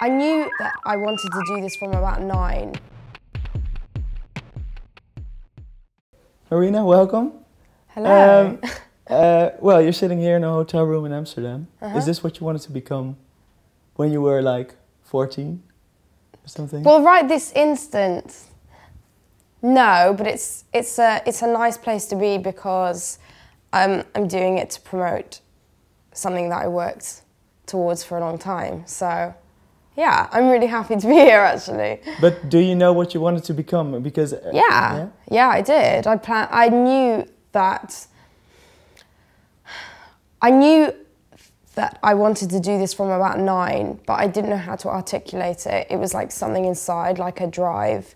I knew that I wanted to do this from about 9. Marina, welcome. Hello. Well, you're sitting here in a hotel room in Amsterdam. Is this what you wanted to become when you were like 14 or something? Well, right this instant, no, but it's a nice place to be because I'm doing it to promote something that I worked towards for a long time. So, yeah, I'm really happy to be here actually. But do you know what you wanted to become? Because yeah, I did. I knew that I wanted to do this from about 9, but I didn't know how to articulate it. It was like something inside, like a drive,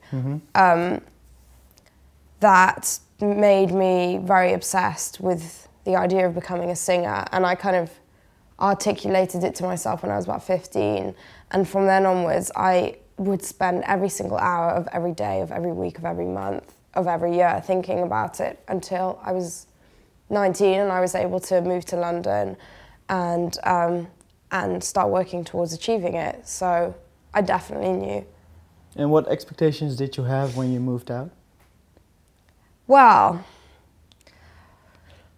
that made me very obsessed with the idea of becoming a singer. And I kind of articulated it to myself when I was about 15. And from then onwards, I would spend every single hour of every day, of every week, of every month, of every year thinking about it until I was 19 and I was able to move to London and start working towards achieving it. So I definitely knew. And what expectations did you have when you moved out? Well,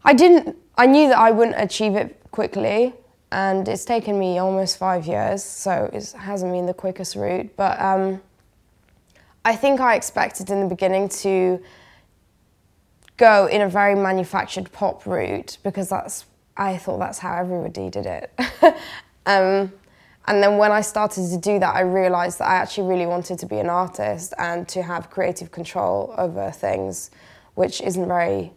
I knew that I wouldn't achieve it quickly, and it's taken me almost 5 years, so it hasn't been the quickest route, but I think I expected in the beginning to go in a very manufactured pop route because I thought that's how everybody did it. And then when I started to do that, I realised that I actually really wanted to be an artist and to have creative control over things, which isn't very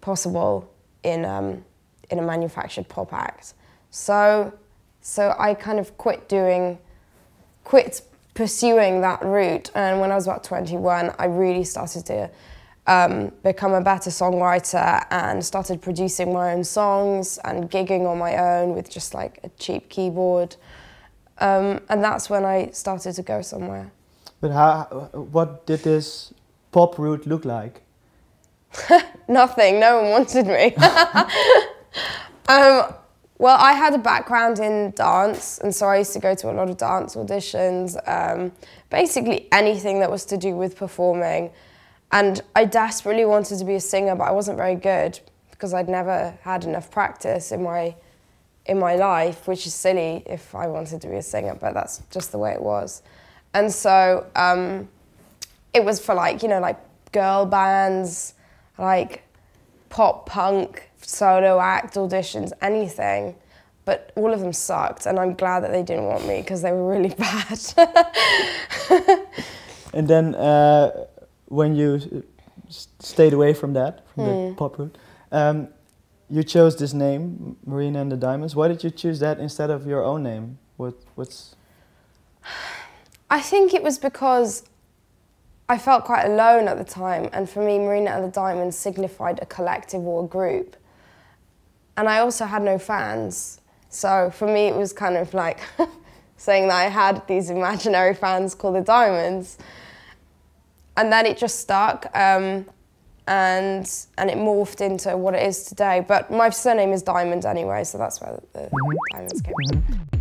possible in a manufactured pop act. So I kind of quit pursuing that route, and when I was about 21, I really started to become a better songwriter and started producing my own songs and gigging on my own with just like a cheap keyboard. And that's when I started to go somewhere. But what did this pop route look like? Nothing, no one wanted me. Well, I had a background in dance, and so I used to go to a lot of dance auditions, basically anything that was to do with performing. And I desperately wanted to be a singer, but I wasn't very good because I'd never had enough practice in my life, which is silly if I wanted to be a singer, but that's just the way it was. And so it was for like girl bands, like pop punk, solo act auditions, anything. But all of them sucked, and I'm glad that they didn't want me because they were really bad. And then when you stayed away from that, from the pop route, you chose this name, Marina And The Diamonds. Why did you choose that instead of your own name? What's? I think it was because I felt quite alone at the time, and for me, Marina And The Diamonds signified a collective or a group. And I also had no fans, so for me it was kind of like saying that I had these imaginary fans called the Diamonds. And then it just stuck, and it morphed into what it is today. But my surname is Diamond anyway, so that's where the Diamonds came from.